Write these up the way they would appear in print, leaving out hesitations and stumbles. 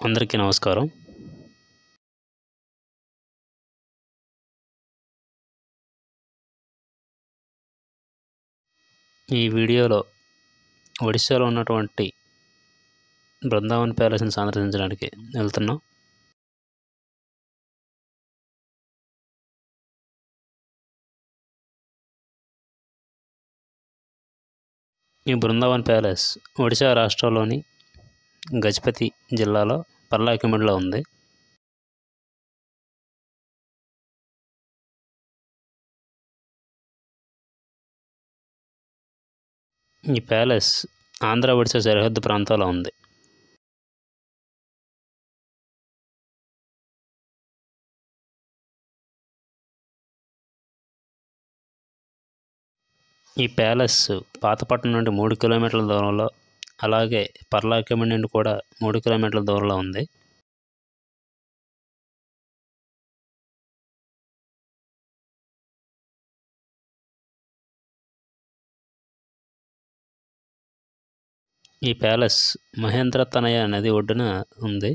అందరికీ నమస్కారం. ఈ వీడియోలో ఒడిశాలో ఉన్నటువంటి బృందావన్ ప్యాలెస్‌ని సందర్శించడానికి వెళ్తున్నాం. ఈ బృందావన్ ప్యాలెస్ ఒడిశా రాష్ట్రంలోని గజపతి జిల్లాలో పర్లాకిమిడిలో ఉంది. ఈ ప్యాలెస్ ఆంధ్ర, ఒడిశా సరిహద్దు ప్రాంతాల్లో ఉంది. ఈ ప్యాలెస్ పాతపట్నం నుండి 3 కిలోమీటర్ల దూరంలో, అలాగే పర్లాకిమిడి నుండి కూడా 3 కిలోమీటర్ల దూరంలో ఉంది. ఈ ప్యాలెస్ మహేంద్రతనయ నది ఒడ్డున ఉంది.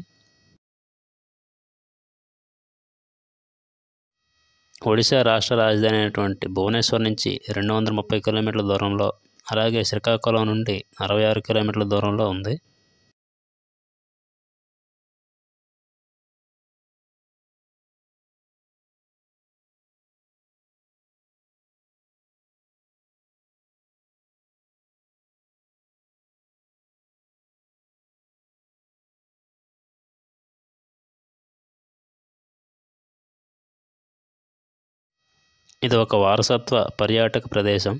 ఒడిశా రాష్ట్ర రాజధాని అయినటువంటి భువనేశ్వర్ నుంచి 230 కిలోమీటర్ల దూరంలో, అలాగే శ్రీకాకుళం నుండి 66 కిలోమీటర్ల దూరంలో ఉంది. ఇది ఒక వారసత్వ పర్యాటక ప్రదేశం.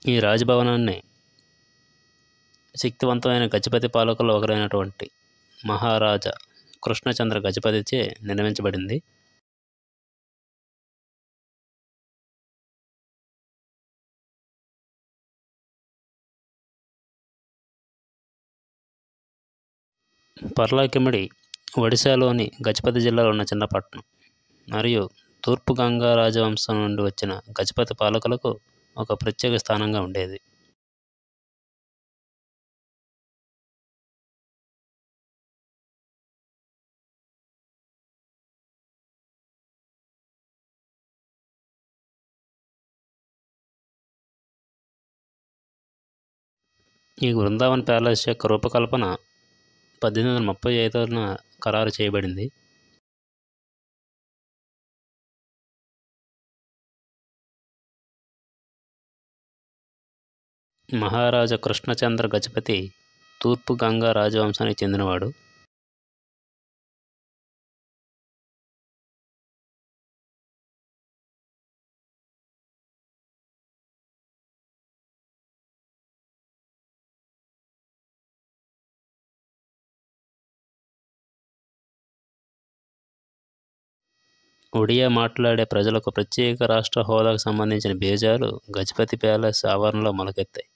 ఈ రాజభవనాన్ని శక్తివంతమైన గజపతి పాలకుల్లో ఒకరైనటువంటి మహారాజా కృష్ణచంద్ర గజపతిచే నిర్మించబడింది. పర్లాకిమిడి ఒడిశాలోని గజపతి జిల్లాలో ఉన్న చిన్న పట్టణం మరియు తూర్పు గంగా రాజవంశం నుండి వచ్చిన గజపతి పాలకులకు ఒక ప్రత్యేక స్థానంగా ఉండేది. ఈ బృందావన్ ప్యాలెస్ యొక్క రూపకల్పన 1835న ఖరారు చేయబడింది. మహారాజా కృష్ణచంద్ర గజపతి తూర్పు గంగా రాజవంశానికి చెందినవాడు. ఒడియా మాట్లాడే ప్రజలకు ప్రత్యేక రాష్ట్ర హోదాకు సంబంధించిన బీజాలు గజపతి ప్యాలెస్ ఆవరణలో మొలకెత్తాయి.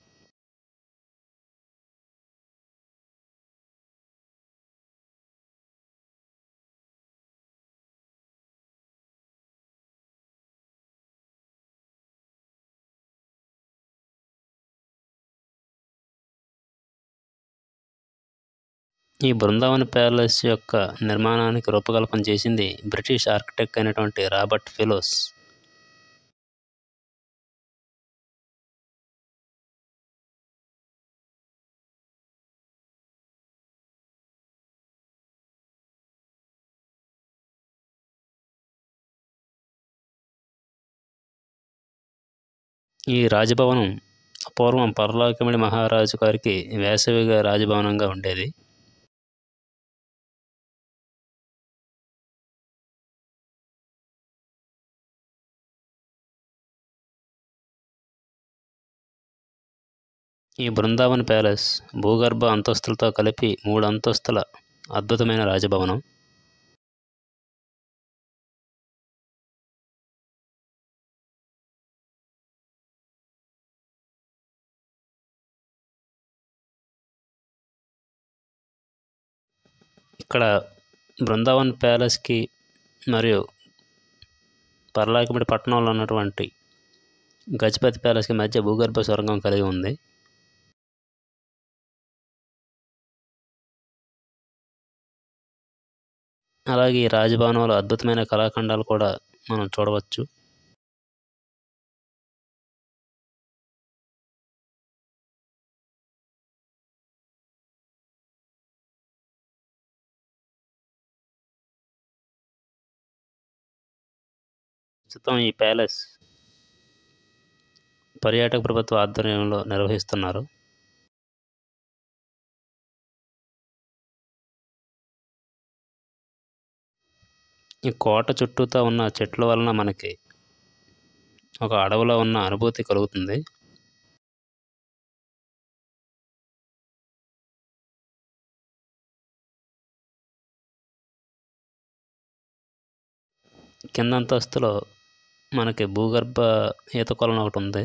ఈ బృందావన్ ప్యాలెస్ యొక్క నిర్మాణానికి రూపకల్పన చేసింది బ్రిటిష్ ఆర్కిటెక్ట్ అయినటువంటి రాబర్ట్ ఫెలోస్. ఈ రాజభవనం పూర్వం పర్లాకిమిడి మహారాజు గారికి వేసవిగా రాజభవనంగా ఉండేది. ఈ బృందావన్ ప్యాలెస్ భూగర్భ అంతస్తులతో కలిపి 3 అంతస్తుల అద్భుతమైన రాజభవనం. ఇక్కడ బృందావన్ ప్యాలెస్కి మరియు పర్లాకిమిడి పట్టణంలో ఉన్నటువంటి గజపతి ప్యాలెస్కి మధ్య భూగర్భ సొరంగం కలిగి ఉంది. అలాగే ఈ రాజభవనంలో అద్భుతమైన కళాఖండాలు కూడా మనం చూడవచ్చు. ప్రస్తుతం ఈ ప్యాలెస్ పర్యాటక ప్రభుత్వ ఆధ్వర్యంలో నిర్వహిస్తున్నారు. ఈ కోట చుట్టూతా ఉన్న చెట్ల వలన మనకి ఒక అడవిలో ఉన్న అనుభూతి కలుగుతుంది. కింద అంతస్తులో మనకి భూగర్భ ఈత కొలను ఒకటి ఉంది.